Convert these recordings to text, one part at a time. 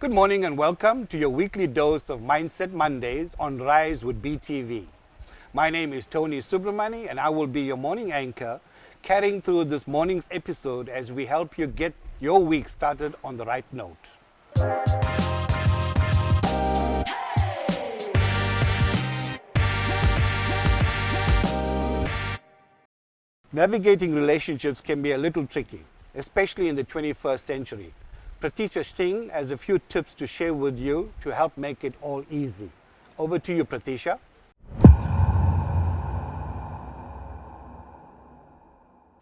Good morning and welcome to your weekly dose of Mindset Mondays on Rise with BTV. My name is Tony Subramani and I will be your morning anchor, carrying through this morning's episode as we help you get your week started on the right note. Navigating relationships can be a little tricky, especially in the 21st century. Pratisha Singh has a few tips to share with you to help make it all easy. Over to you, Pratisha.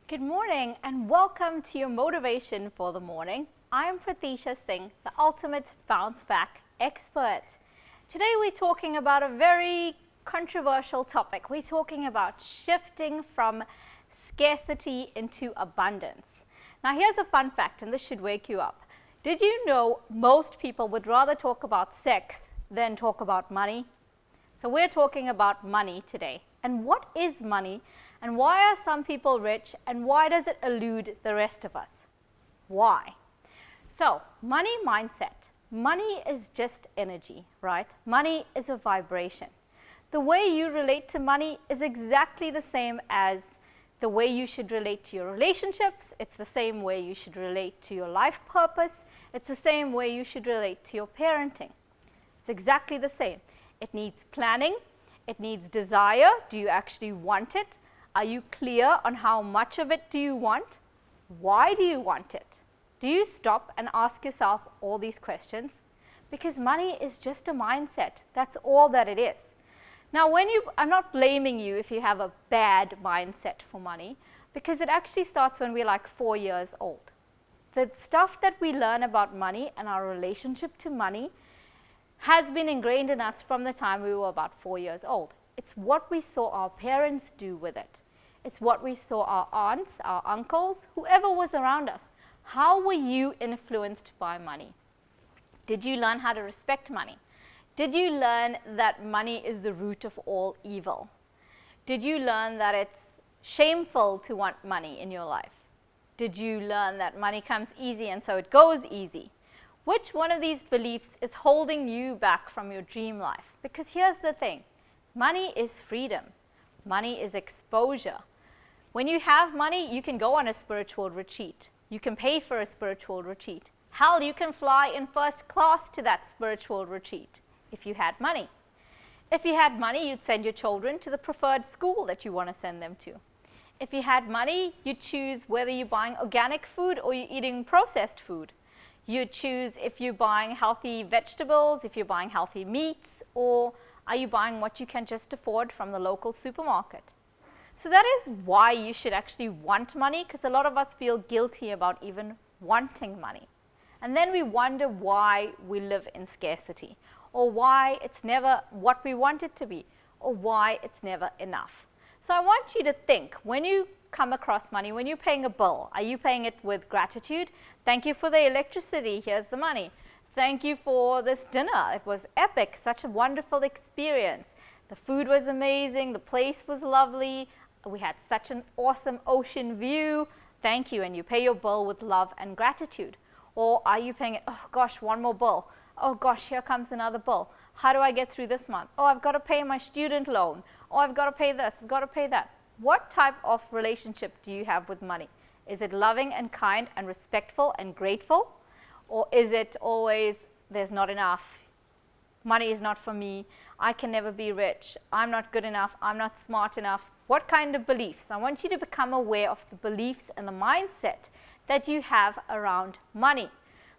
Good morning and welcome to your motivation for the morning. I'm Pratisha Singh, the ultimate bounce back expert. Today we're talking about a very controversial topic. We're talking about shifting from scarcity into abundance. Now here's a fun fact, and this should wake you up. Did you know most people would rather talk about sex than talk about money? So we're talking about money today. And what is money? And why are some people rich? And why does it elude the rest of us? Why? So money mindset. Money is just energy, right? Money is a vibration. The way you relate to money is exactly the same as the way you should relate to your relationships. It's the same way you should relate to your life purpose. It's the same way you should relate to your parenting. It's exactly the same. It needs planning. It needs desire. Do you actually want it? Are you clear on how much of it do you want? Why do you want it? Do you stop and ask yourself all these questions? Because money is just a mindset. That's all that it is. Now, I'm not blaming you if you have a bad mindset for money, because it actually starts when we're like 4 years old. The stuff that we learn about money and our relationship to money has been ingrained in us from the time we were about 4 years old. It's what we saw our parents do with it. It's what we saw our aunts, our uncles, whoever was around us. How were you influenced by money? Did you learn how to respect money? Did you learn that money is the root of all evil? Did you learn that it's shameful to want money in your life? Did you learn that money comes easy and so it goes easy? Which one of these beliefs is holding you back from your dream life? Because here's the thing, money is freedom. Money is exposure. When you have money, you can go on a spiritual retreat. You can pay for a spiritual retreat. Hell, you can fly in first class to that spiritual retreat if you had money. If you had money, you'd send your children to the preferred school that you want to send them to. If you had money, you'd choose whether you're buying organic food or you're eating processed food. You'd choose if you're buying healthy vegetables, if you're buying healthy meats, or are you buying what you can just afford from the local supermarket? So that is why you should actually want money, because a lot of us feel guilty about even wanting money. And then we wonder why we live in scarcity, or why it's never what we want it to be, or why it's never enough. So I want you to think, when you come across money, when you're paying a bill, are you paying it with gratitude? Thank you for the electricity, here's the money. Thank you for this dinner, it was epic, such a wonderful experience. The food was amazing, the place was lovely, we had such an awesome ocean view, thank you, and you pay your bill with love and gratitude. Or are you paying it, oh gosh, one more bill. Oh gosh, here comes another bill. How do I get through this month? Oh, I've got to pay my student loan. Oh, I've got to pay this, I've got to pay that. What type of relationship do you have with money? Is it loving and kind and respectful and grateful? Or is it always, there's not enough, money is not for me, I can never be rich, I'm not good enough, I'm not smart enough? What kind of beliefs? I want you to become aware of the beliefs and the mindset that you have around money.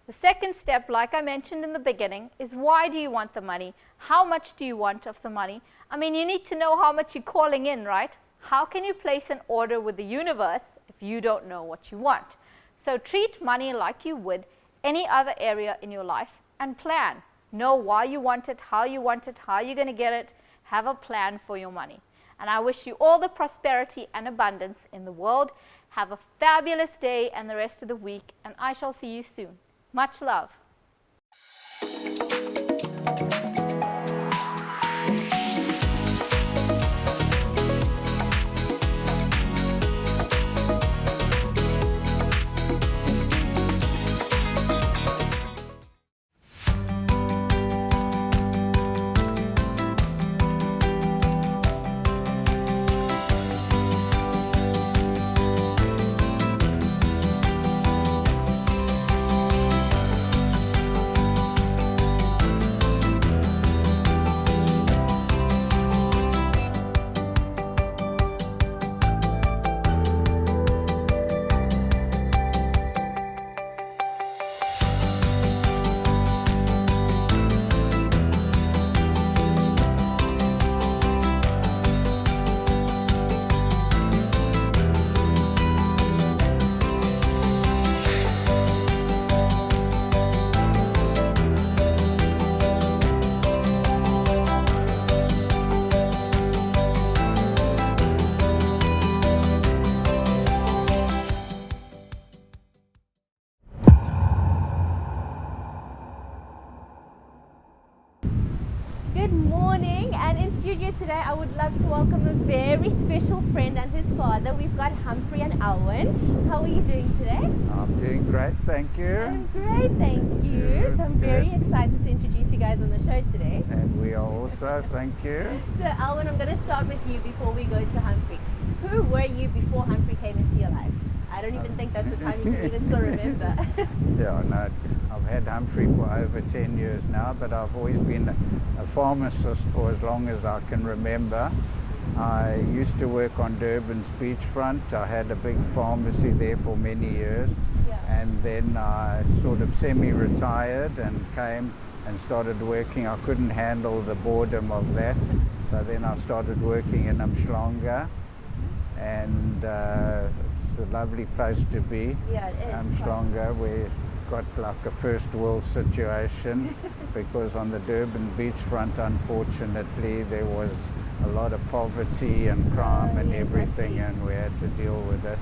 The second step, like I mentioned in the beginning, is why do you want the money? How much do you want of the money? I mean, you need to know how much you're calling in, right? How can you place an order with the universe if you don't know what you want? So treat money like you would any other area in your life and plan. Know why you want it, how you're going to get it. Have a plan for your money. And I wish you all the prosperity and abundance in the world. Have a fabulous day and the rest of the week, and I shall see you soon. Much love. Good morning, and in studio today I would love to welcome a very special friend and his father. We've got Humphrey and Alwyn. How are you doing today? I'm doing great, thank you. I'm great, thank you. Good, So I'm very good. excited to introduce you guys on the show today. And we are also, thank you. So Alwyn, I'm going to start with you before we go to Humphrey. Who were you before Humphrey came into your life? I don't even think that's a time you can even still remember. Yeah, no, I've had Humphrey for over 10 years now, but I've always been a pharmacist for as long as I can remember. I used to work on Durban's beachfront. I had a big pharmacy there for many years. Yeah. And then I sort of semi-retired and came and started working. I couldn't handle the boredom of that. So then I started working in Umhlanga. And it's a lovely place to be. Yeah, it is. Umhlanga, we've got like a first world situation because on the Durban beachfront, unfortunately, there was a lot of poverty and crime and yes, I everything, see. and we had to deal with it.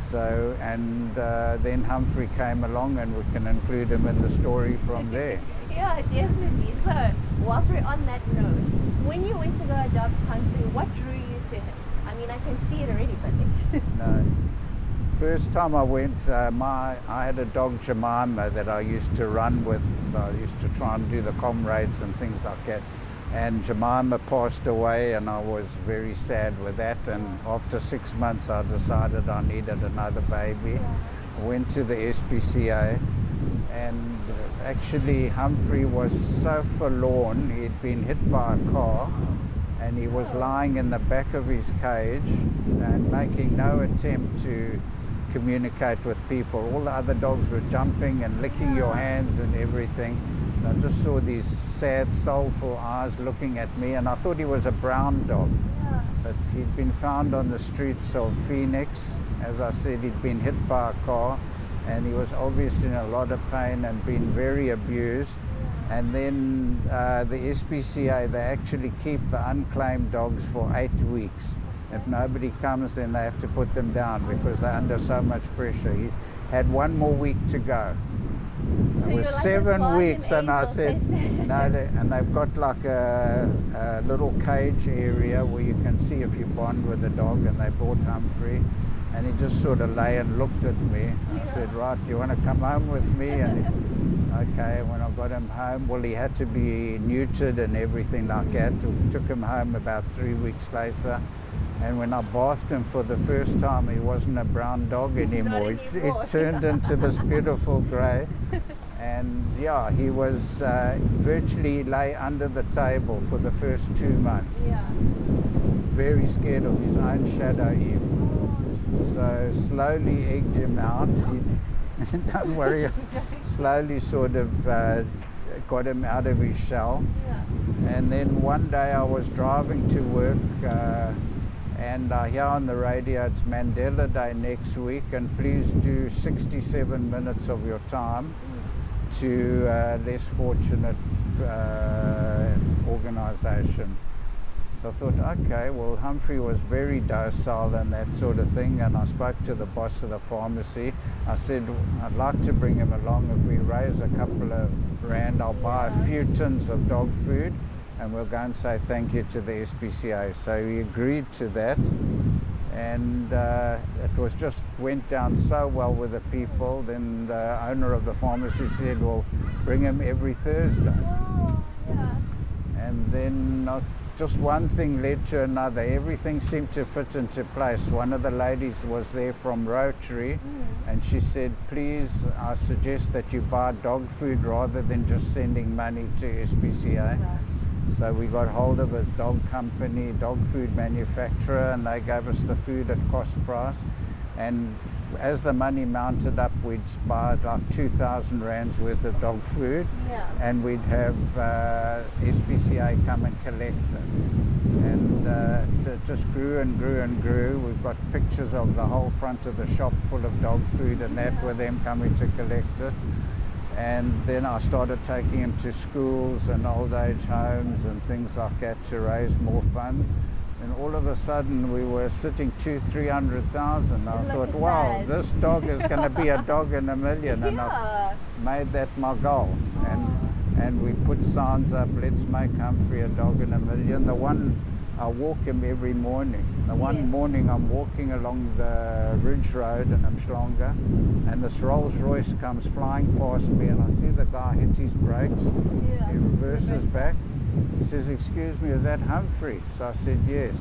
So, and then Humphrey came along, and we can include him in the story from there. Yeah, definitely. So, whilst we're on that note, when you went to go adopt Humphrey, what drew you to him? I mean, I can see it already, but it's just... No. First time I went, I had a dog, Jemima, that I used to run with. I used to try and do the comrades and things like that. And Jemima passed away, and I was very sad with that. And after 6 months, I decided I needed another baby. I went to the SPCA, and actually Humphrey was so forlorn. He'd been hit by a car, and he was lying in the back of his cage and making no attempt to communicate with people. All the other dogs were jumping and licking your hands and everything. And I just saw these sad, soulful eyes looking at me, and I thought he was a brown dog. Yeah. But he'd been found on the streets of Phoenix. As I said, he'd been hit by a car, and he was obviously in a lot of pain and been very abused. And then the SPCA, they actually keep the unclaimed dogs for 8 weeks. If nobody comes, then they have to put them down because they're under so much pressure. He had 1 more week to go. So It you're was like his 7 guardian weeks, and I angel said, sent- no, and they've got like a little cage area where you can see if you bond with the dog, and they brought Humphrey, and he just sort of lay and looked at me. I said, right, do you want to come home with me? And okay, when I got him home, well, he had to be neutered and everything like that. We took him home about 3 weeks later. And when I bathed him for the first time, he wasn't a brown dog anymore. anymore. It turned into this beautiful grey. And yeah, he was virtually lay under the table for the first 2 months. Yeah. Very scared of his own shadow even. So slowly egged him out. Don't worry, slowly sort of got him out of his shell. Yeah. And then one day I was driving to work, and I hear on the radio it's Mandela Day next week, and please do 67 minutes of your time to less fortunate organisation. So I thought, okay, well, Humphrey was very docile and that sort of thing, and I spoke to the boss of the pharmacy. I said, I'd like to bring him along. If we raise a couple of rand, I'll buy a few tins of dog food, and we'll go and say thank you to the SPCA. So he agreed to that, and it was just went down so well with the people. Then the owner of the pharmacy said, well, bring him every Thursday. Oh, yeah. And then just one thing led to another. Everything seemed to fit into place. One of the ladies was there from Rotary, and she said, please, I suggest that you buy dog food rather than just sending money to SPCA. Right. So we got hold of a dog company, dog food manufacturer, and they gave us the food at cost price. And as the money mounted up, we'd buy like 2,000 rands worth of dog food, Yeah. and we'd have SPCA come and collect it. And it just grew and grew and grew. We've got pictures of the whole front of the shop full of dog food and that, with them coming to collect it. And then I started taking him to schools and old age homes and things like that to raise more funds. And all of a sudden we were sitting 200,000-300,000. I Look thought, at wow, that. this dog is going to be a dog in a million. And I Yeah. made that my goal. And and we put signs up, let's make Humphrey a dog in a million. The one, I walk him every morning. The one Yes. morning I'm walking along the Ridge Road in Umhlanga, and this Rolls Royce comes flying past me, and I see the guy hit his brakes. Yeah. He reverses back. He says, excuse me, is that Humphrey? So I said, yes.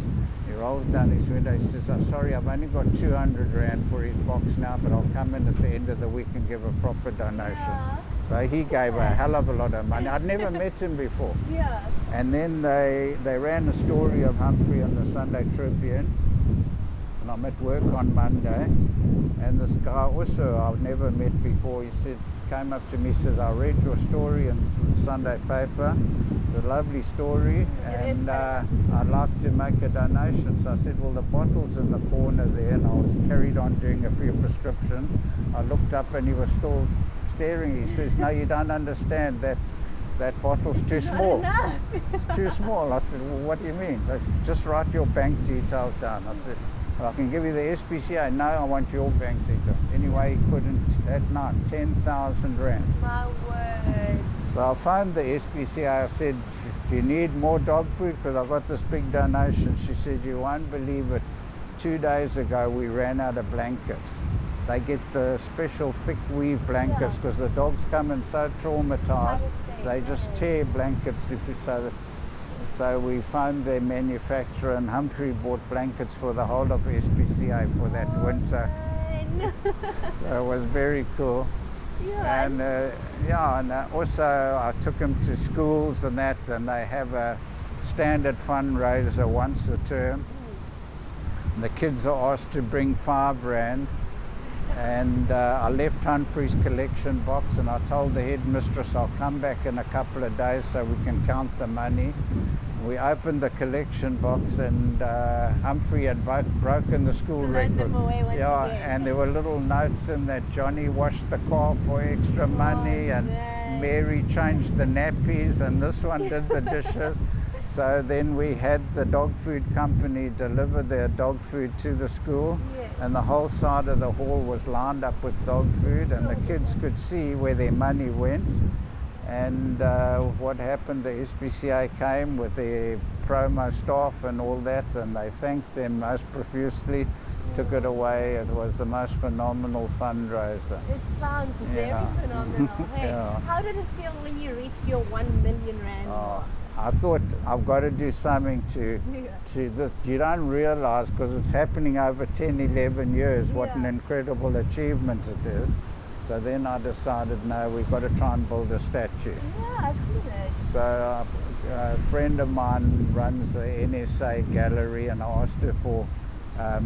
He rolls down his window. He says, oh, sorry, I've only got 200 Rand for his box now, but I'll come in at the end of the week and give a proper donation. Yeah. So he gave a hell of a lot of money. I'd never met him before. Yeah. And then they ran a story of Humphrey on the Sunday Tribune. And I'm at work on Monday. And this guy also I've never met before, he said, came up to me, says, I read your story in the Sunday paper. It's a lovely story, It is and quite I'd like to make a donation. So I said, well, the bottle's in the corner there, and I was carried on doing a few prescriptions. I looked up and he was still staring. He says, no, you don't understand, that bottle's too small. Not enough. It's too small. I said, well, what do you mean? So I said, just write your bank details down. I said, well, I can give you the SPCA. No, I want your bank details. Anyway, he couldn't that night, 10,000 Rand. My word. So I phoned the SPCA. I said, do you need more dog food? Because I got this big donation. She said, you won't believe it. 2 days ago, we ran out of blankets. They get the special thick weave blankets Yeah. because the dogs come in so traumatized. Devastated. They just tear blankets to so we phoned their manufacturer, and Humphrey bought blankets for the whole of SPCA for that winter. Man. So it was very cool. Yeah. And also I took him to schools and that, and they have a standard fundraiser once a term. And the kids are asked to bring 5 Rand. And I left Humphrey's collection box, and I told the headmistress I'll come back in a couple of days so we can count the money. We opened the collection box, and Humphrey had broken the school Load them record. away once again. And there were little notes in that Johnny washed the car for extra money, and man. Mary changed the nappies, and this one did the dishes. So then we had the dog food company deliver their dog food to the school, Yes. and the whole side of the hall was lined up with dog food, and the kids could see where their money went. And what happened, the SPCA came with their promo staff and all that, and they thanked them most profusely, took it away. It was the most phenomenal fundraiser. It sounds very Yeah. phenomenal. Hey, Yeah. how did it feel when you reached your 1 million Rand mark? I thought I've got to do something to this. You don't realize, because it's happening over 10, 11 years, what an Yeah. incredible achievement it is. So then I decided, no, we've got to try and build a statue. Yeah, I've seen it. So a friend of mine runs the NSA gallery, and I asked her for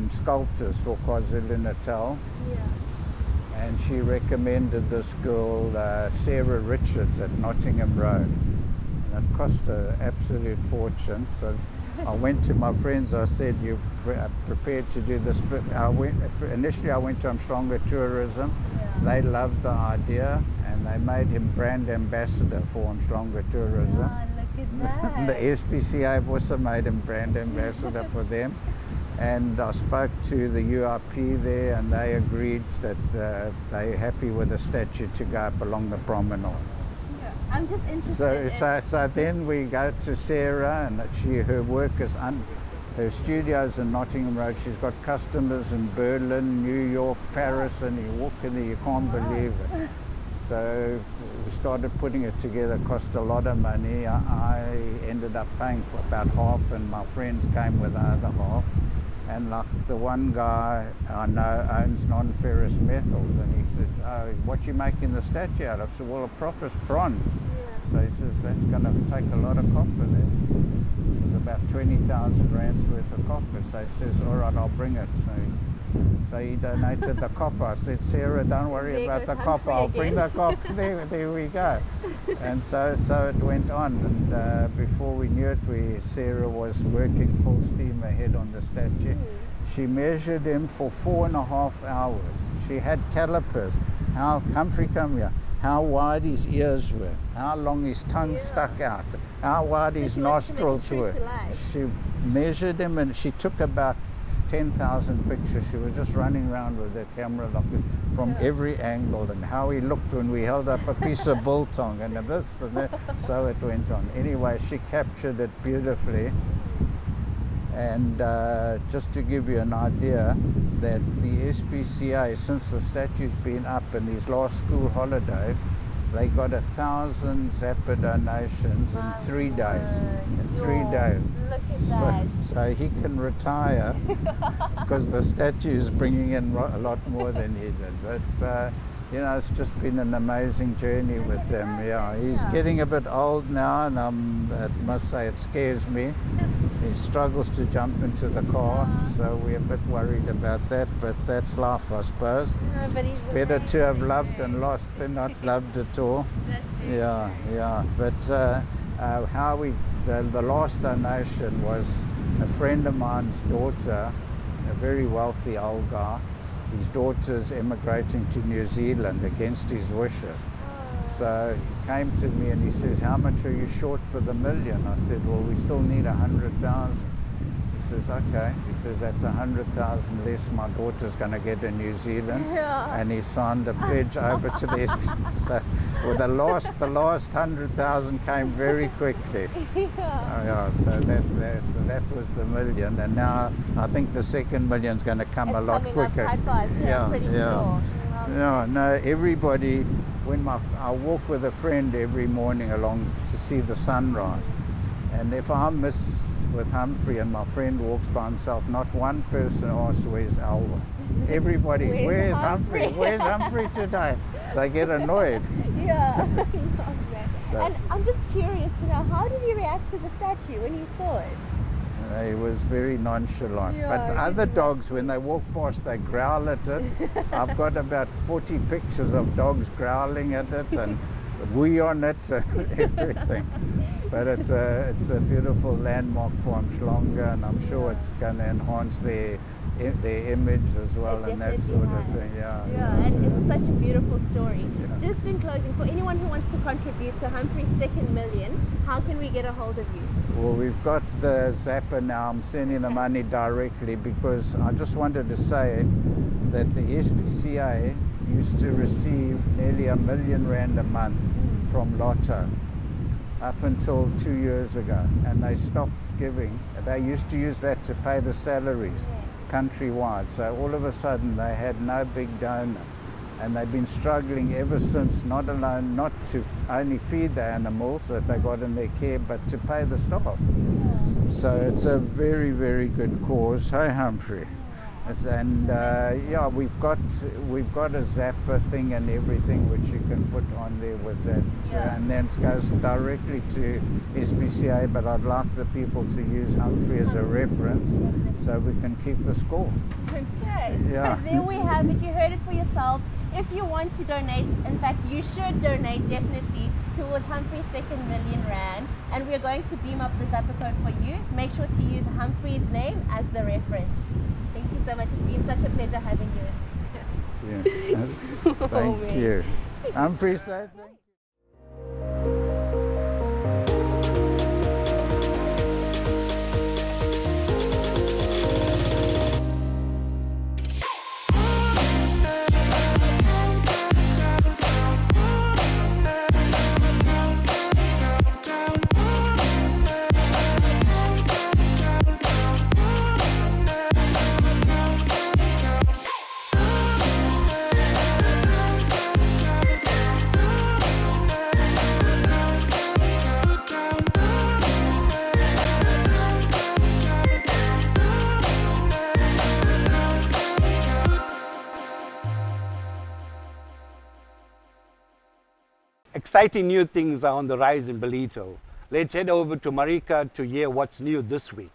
sculptors for KwaZulu-Natal. Yeah. And she recommended this girl, Sarah Richards at Nottingham Road. And it cost an absolute fortune. So I went to my friends, I said, you prepared to do this? Initially I went to Umhlanga Tourism. Yeah. They loved the idea, and they made him brand ambassador for Umhlanga Tourism. Ah, look at that. The SPCA have also made him brand ambassador for them. And I spoke to the URP there, and they agreed that they're happy with the statue to go up along the promenade. I'm just interested. So then we go to Sarah, and her work is her studio's in Nottingham Road. She's got customers in Berlin, New York, Paris, and you walk in there, you can't believe it. So we started putting it together. It cost a lot of money. I ended up paying for about half, and my friends came with the other half. And like the one guy I know owns non-ferrous metals, and he said, oh, what you making the statue out of? I said, well, a proper bronze. So he says, that's going to take a lot of copper. There's about 20,000 Rands worth of copper. So he says, all right, I'll bring it. So he donated the copper. I said, Sarah, don't worry There about the goes copper. Humphrey I'll bring again. the copper. There we go. And so it went on. And before we knew it, Sarah was working full steam ahead on the statue. She measured him for 4.5 hours. She had calipers. Humphrey, come here. How wide his ears were, how long his tongue stuck out, how wide his she wants to make it nostrils true were. to life. She measured him, and she took about 10,000 pictures. She was just running around with her camera looking from every angle, and how he looked when we held up a piece of biltong and this and that. So it went on. Anyway, she captured it beautifully. And just to give you an idea, that the SPCA, since the statue's been up in these last school holidays, they got 1,000 Zappa donations in 3 days. In 3 days. Look at that. So he can retire because the statue is bringing in a lot more than he did. But you know, it's just been an amazing journey with him. Yeah, he's getting a bit old now, and I must say it scares me. He struggles to jump into the car, so we're a bit worried about that, but that's life, I suppose. No, but he's Better to have loved and lost than not loved at all. That's very Yeah. But the last donation was a friend of mine's daughter, a very wealthy old guy. His daughter's emigrating to New Zealand against his wishes. So he came to me and he says, "How much are you short for the million?" I said, "Well, we still need 100,000. He says, "Okay." He says, "That's 100,000 less my daughter's going to get in New Zealand." Yeah. And he signed a pledge over to the SPCA. So well, the last 100,000 came very quickly. So that was the million, and now I think the second million's going to come a lot quicker. Up quite fast, I'm pretty sure. No, everybody, I walk with a friend every morning along to see the sunrise, and if I miss with Humphrey and my friend walks by himself, not one person asks, "Where's Alva?" Everybody, where's Humphrey? Where's Humphrey today? They get annoyed. Yeah. So- And I'm just curious to know, how did he react to the statue when he saw it? He was very nonchalant. Yeah, But other dogs, when they walk past, they growl at it. I've got about 40 pictures of dogs growling at it and wee on it and everything. But it's a beautiful landmark for Umhlanga, and I'm sure it's going to enhance their image as well, It and that definitely sort of has. thing. Yeah, and it's such a beautiful story. Yeah. Just in closing, for anyone who wants to contribute to Humphrey's second million, how can we get a hold of you? Well, we've got the Zappa now. I'm sending the money directly because I just wanted to say that the SPCA used to receive nearly R1 million a month from Lotto up until 2 years ago, and they stopped giving. They used to use that to pay the salaries countrywide. So all of a sudden they had no big donor, and they've been struggling ever since, not to only feed the animals that they got in their care, but to pay the staff. So it's a very, very good cause. Hey, Humphrey. We've got a Zappa thing and everything which you can put on there with that, and then it goes directly to SPCA. But I'd like the people to use Humphrey as a reference so we can keep the score. Okay, so Yeah. there we have it. You heard it for yourselves. If you want to donate, in fact, you should donate definitely towards Humphrey's second million rand, and we're going to beam up the Zappa code for you. Make sure to use Humphrey's name as the reference. Thank you so much. It's been such a pleasure having you. Yeah. Thank you. Humphrey, say thank you. Exciting new things are on the rise in Ballito. Let's head over to Marika to hear what's new this week.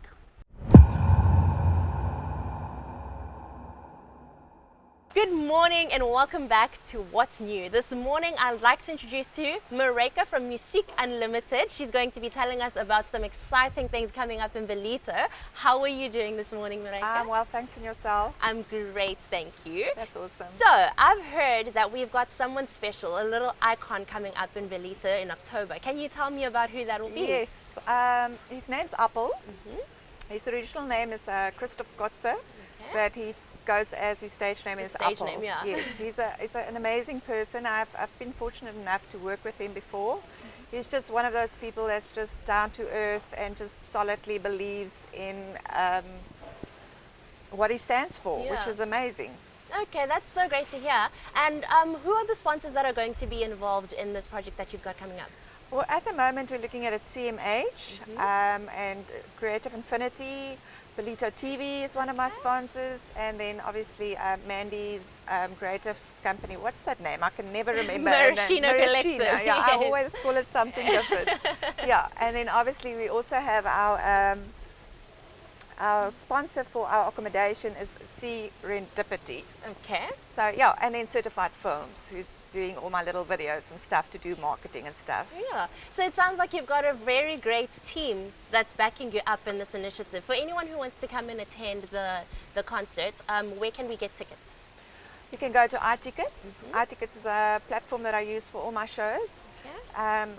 Good morning and welcome back to What's New. This morning I'd like to introduce to you Marika from Music Unlimited. She's going to be telling us about some exciting things coming up in Ballito. How are you doing this morning, Marika? Well, thanks, and yourself? I'm great, thank you. That's awesome. So, I've heard that we've got someone special, a little icon coming up in Ballito in October. Can you tell me about who that will be? Yes, his name's Appel. His original name is Christoph Gotze. but he goes as his stage name His is stage Apple. name, yeah. Yes, he's an amazing person. I've been fortunate enough to work with him before. He's just one of those people that's just down to earth and just solidly believes in what he stands for, which Yeah. is amazing. Okay, that's so great to hear. And who are the sponsors that are going to be involved in this project that you've got coming up? Well, at the moment we're looking at it CMH and Creative Infinity. Belito TV is one of my sponsors, and then obviously Mandy's creative company. What's that name? I can never remember. Maraschino Collective, Yeah, yes. I always call it something different. Yeah, and then obviously we also have our sponsor for our accommodation is Serendipity. Okay. So yeah, and then Certified Films, who's doing all my little videos and stuff to do marketing and stuff. Yeah. So it sounds like you've got a very great team that's backing you up in this initiative. For anyone who wants to come and attend the concert, where can we get tickets? You can go to iTickets. iTickets is a platform that I use for all my shows. Okay.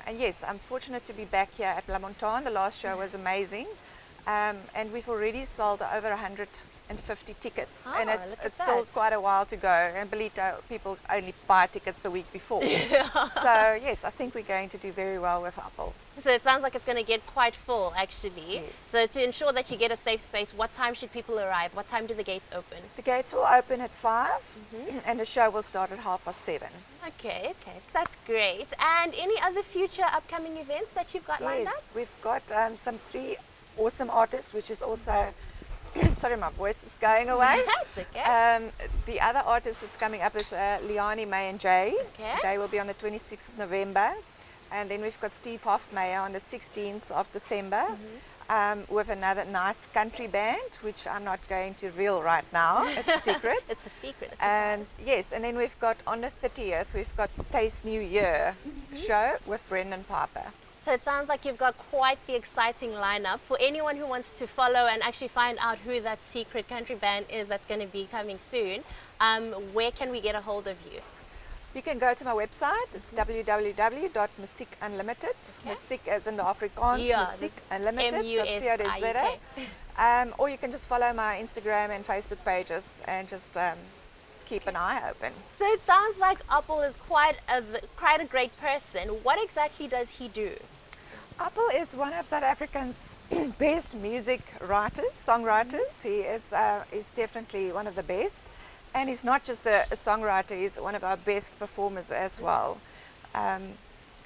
And yes, I'm fortunate to be back here at La Montagne. The last show was amazing. And we've already sold over 150 tickets, and Oh, it's look at still that. quite a while to go. And Belito, people only buy tickets the week before. So yes, I think we're going to do very well with Apple. So it sounds like it's going to get quite full, actually. Yes. So to ensure that you get a safe space, what time should people arrive? What time do the gates open? The gates will open at 5, and the show will start at 7:30. Okay, that's great. And any other future upcoming events that you've got lined up? Yes, we've got some 3 awesome artists, which is also, sorry, my voice is going away. That's okay. The other artist that's coming up is Liani, May and Jay. Okay. They will be on the 26th of November. And then we've got Steve Hoffmeyer on the 16th of December with another nice country band, which I'm not going to reveal right now. It's a secret. It's a secret. It's a And yes, and then we've got on the 30th, we've got Taste New Year show with Brendan Piper. So it sounds like you've got quite the exciting lineup. For anyone who wants to follow and actually find out who that secret country band is that's going to be coming soon, where can we get a hold of you? You can go to my website. It's www.musiekunlimited. Musiek as in the Afrikaans, Yeah, musiekunlimited.co.za. Or you can just follow my Instagram and Facebook pages and just keep an eye open. So it sounds like Apple is quite a great person. What exactly does he do? Apple is one of South Africa's best music writers, songwriters. He is definitely one of the best. And he's not just a songwriter, he's one of our best performers as well.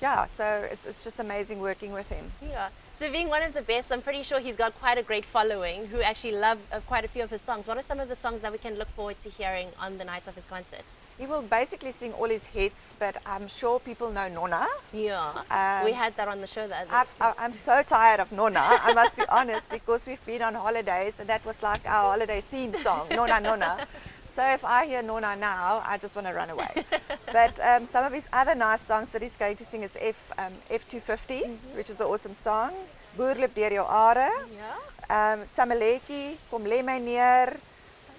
Yeah, so it's just amazing working with him. Yeah. So being one of the best, I'm pretty sure he's got quite a great following who actually love quite a few of his songs. What are some of the songs that we can look forward to hearing on the night of his concert? He will basically sing all his hits, but I'm sure people know Nonna. Yeah. We had that on the show the other I'm so tired of Nonna, I must be honest, because we've been on holidays and that was like our holiday theme song, Nonna Nonna. So if I hear Nonna now, I just want to run away. But some of his other nice songs that he's going to sing is F250, which is an awesome song. Boerloop deur jou are. Yeah. Tsameletjie, Kom lê my neer,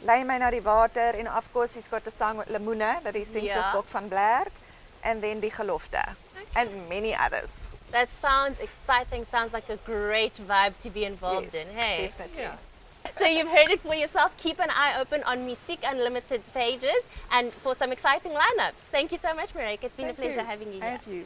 Lei my na die water. And of course he's got the song with Lemoene that he sings with Bok van Blerk. And then Die Gelofte. And many others. That sounds exciting, sounds like a great vibe to be involved Yes, in. Hey. definitely. So you've heard it for yourself. Keep an eye open on Musiek Unlimited's pages and for some exciting lineups. Thank you so much, Marek. It's been a pleasure having you here. And you.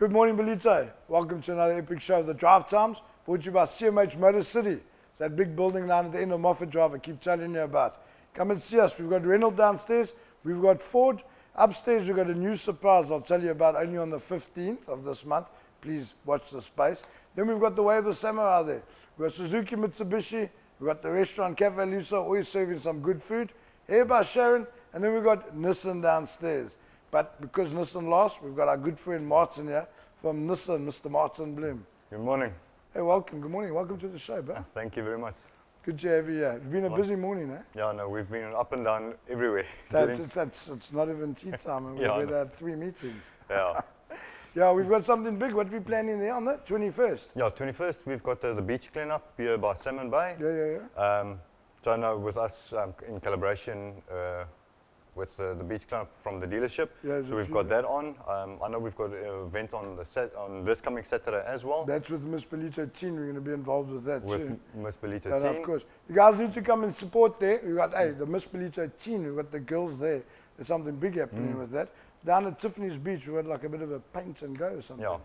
Good morning, Belito. Welcome to another epic show of the Drive Times, brought to you by CMH Motor City. It's that big building down at the end of Moffat Drive I keep telling you about. Come and see us. We've got Renault downstairs. We've got Ford. Upstairs, we've got a new surprise I'll tell you about only on the 15th of this month. Please watch the space. Then we've got the Way of the Samurai there. We've got Suzuki Mitsubishi. We've got the restaurant Cafe Lusa, always serving some good food. Here by Sharon. And then we've got Nissan downstairs. But because Nissan lost, we've got our good friend Martin here from Nissan, Mr. Martin Bloom. Good morning. Hey, welcome. Good morning. Welcome to the show, bro. Thank you very much. Good to have you here. It's been a busy morning, eh? Yeah, no, we've been up and down everywhere. It's not even tea time, and we've Yeah, had 3 meetings. Yeah. Yeah, we've got something big. What are we planning there on the 21st? Yeah, 21st, we've got the beach cleanup here by Salmon Bay. Yeah. So I know with us in collaboration with the beach cleanup from the dealership. Yeah, so we've got that on. I know we've got an event on on this coming Saturday as well. That's with Miss Belito Teen. We're going to be involved with that With too. Miss Belito And team. of course, you guys need to come and support there. We've got the Miss Belito Teen. We've got the girls there. There's something big happening with that. Down at Tiffany's Beach, we had like a bit of a paint and go or something. Yeah.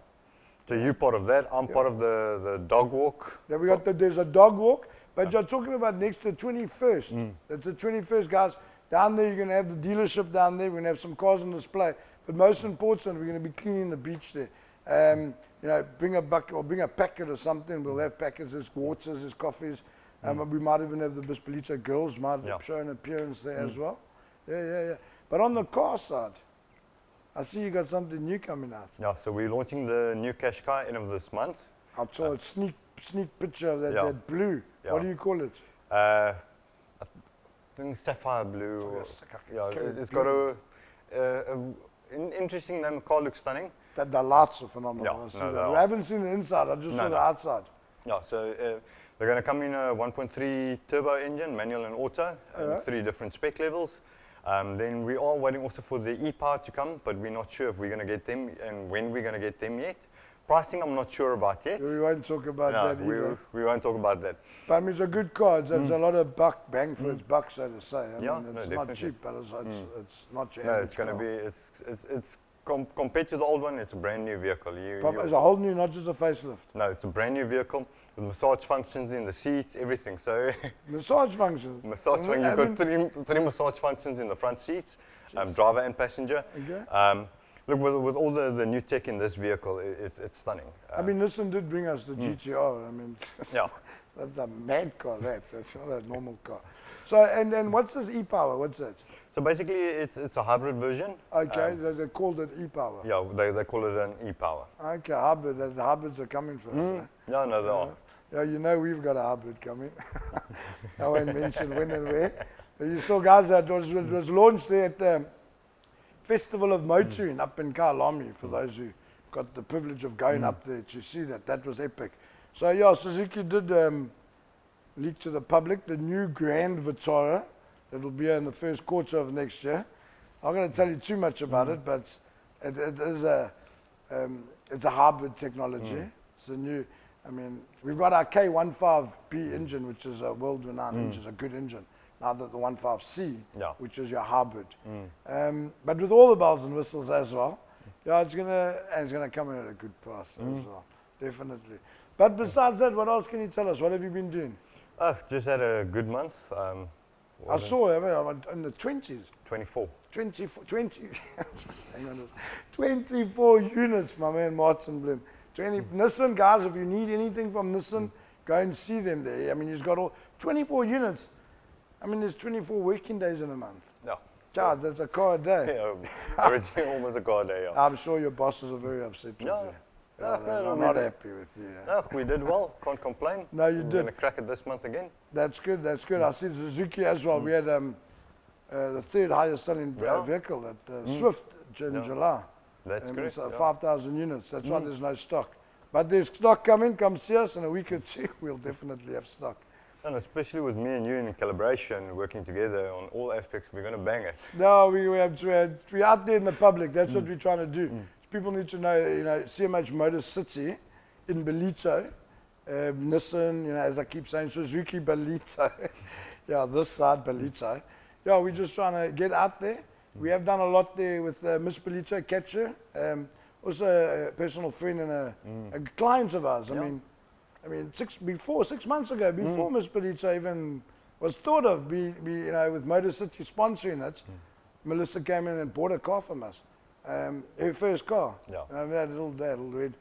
So you're part of that. I'm part of the dog walk. Then we got there's a dog walk, but you're talking about next to the 21st. That's the 21st, guys. Down there, you're going to have the dealership down there. We're going to have some cars on display. But most important, we're going to be cleaning the beach there. You know, bring a bucket or bring a packet or something. We'll have packets, there's waters, there's coffees. We might even have the Bispalito girls might show an appearance there as well. Yeah. But on the car side, I see you got something new coming out. Yeah, so we're launching the new Qashqai end of this month. I saw a sneak picture of that, that blue. Yeah. What do you call it? I think sapphire blue. Oh, It's got an interesting name. The car looks stunning. The lights are phenomenal. Yeah, I see no, that. they I are. haven't seen the inside. I just saw the outside. Yeah, so they're going to come in a 1.3 turbo engine, manual and auto, and 3 different spec levels. Then we are waiting also for the e-power to come, but we're not sure if we're going to get them and when we're going to get them yet. Pricing, I'm not sure about yet. We won't talk about that either. We won't talk about that. But I mean, it's a good car. It's a lot of bang for its buck, so to say. I Yeah, mean, no, it's not definitely. cheap, but it's not your No, average it's going to car. be, it's compared to the old one, it's a brand new vehicle. It's a whole new, not just a facelift. No, it's a brand new vehicle with massage functions in the seats, everything. So Massage functions. massage function. You've got three massage functions in the front seats, driver and passenger. Okay. Look, with all the new tech in this vehicle, it's stunning. I mean, Nissan did bring us the GTR. I mean, Yeah. that's a mad car. That's not a normal car. So, and then what's this e-power? What's that? So basically, it's a hybrid version. Okay, they called it e-power. Yeah, they call it an e-power. Okay, hybrid. The hybrids are coming for us. Eh? Yeah, no, they are. Yeah, you know we've got a hybrid coming. I won't mention when and where. But you saw, guys, that was launched there at the Festival of Motoring up in Kailami, for those who got the privilege of going up there to see that. That was epic. So, yeah, Suzuki did leak to the public the new Grand Vitara that will be here in the first quarter of next year. I'm not going to tell you too much about it, but it is it's a hybrid technology. It's a new, I mean, we've got our K15B engine, which is a world-renowned engine, a good engine. Now that the 15C, which is your hybrid. But with all the bells and whistles as well, yeah, it's gonna come in at a good price as well, definitely. But besides that, what else can you tell us? What have you been doing? Just had a good month. I saw in the 20s. 24. 20, hang on, 24 units, my man Martin Bloom. 20 Nissan, guys, if you need anything from Nissan, go and see them there. I mean, he's got all 24 units. I mean, there's 24 working days in a month. Yeah. God, that's a car a day. Yeah, originally almost a car day. Yeah. I'm sure your bosses are very upset with No. you. No, They're not happy with you. No, we did well. Can't complain. No, you We're did. going to crack it this month again. That's good, that's good. I see Suzuki as well. We had the third highest selling vehicle at Swift in July. That's correct. It's 5,000 units. That's why there's no stock. But there's stock coming. Come see us in a week or two. We'll definitely have stock. And especially with me and you in collaboration, working together on all aspects, we're going to bang it. No, we're out there in the public. That's what we're trying to do. People need to know, CMH Motor City in Belito, Nissan, as I keep saying, Suzuki Belito. Yeah, this side Belito. Yeah, we're just trying to get out there. We have done a lot there with Miss Belito Catcher. also a personal friend and a client of ours. Yeah. I mean, 6 months ago, before Miss Palitza even was thought of, with Motor City sponsoring it, Melissa came in and bought a car from us. Her first car. Yeah. That little red.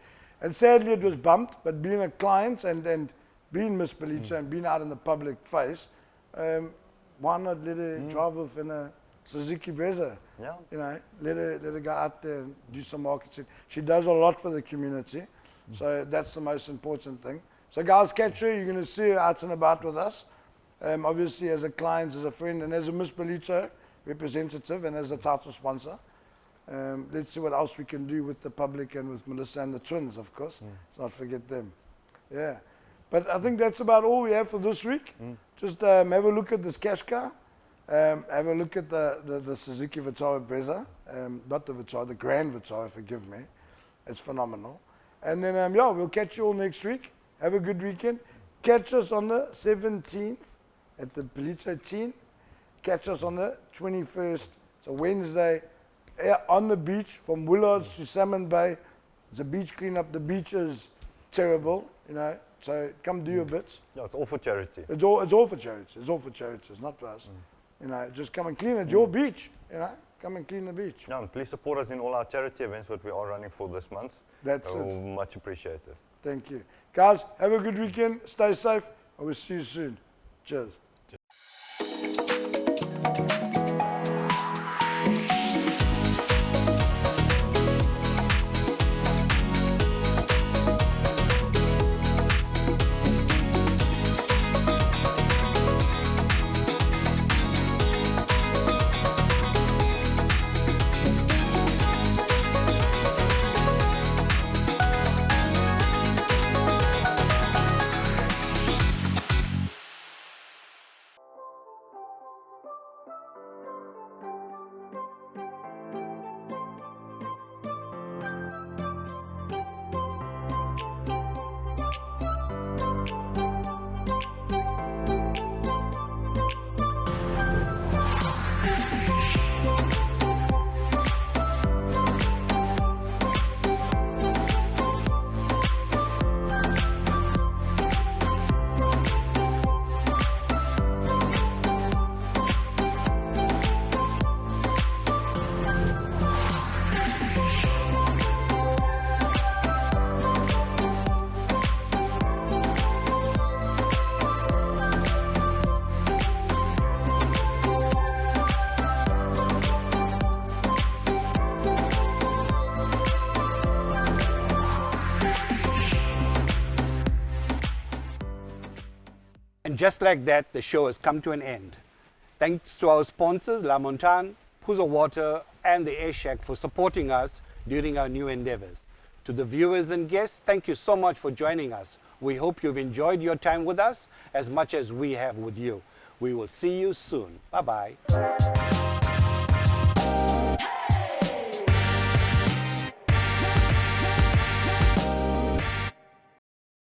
And sadly it was bumped, but being a client and being Miss Palitza and being out in the public face, why not let her drive off in a Suzuki Brezza? Yeah. You know, let her go out there and do some marketing. She does a lot for the community, so that's the most important thing. So guys, catch her. You're going to see her out and about with us. Obviously as a client, as a friend, and as a Miss Palitza representative, and as a title sponsor. Let's see what else we can do with the public and with Melissa and the twins, of course. Let's not forget them. Yeah. But I think that's about all we have for this week. Just have a look at this cash car. Have a look at the Suzuki Vitara Brezza. Not the Vitara, the Grand Vitara, forgive me. It's phenomenal. And then, we'll catch you all next week. Have a good weekend. Catch us on the 17th at the Palitza Teen. Catch us on the 21st. It's a Wednesday. On the beach from Willards to Salmon Bay. It's a beach cleanup. The beach is terrible, so come do your bits. Yeah, it's all for charity. It's all for charity. It's all for charity. It's not for us. Just come and clean it. It's your beach. Come and clean the beach. Yeah, and please support us in all our charity events that we are running for this month. That's We'll it. much appreciated. Thank you. Guys, have a good weekend. Stay safe. I will see you soon. Cheers. And just like that, the show has come to an end. Thanks to our sponsors, La Montagne, Puzo Water, and the Air Shack for supporting us during our new endeavors. To the viewers and guests, thank you so much for joining us. We hope you've enjoyed your time with us as much as we have with you. We will see you soon. Bye-bye.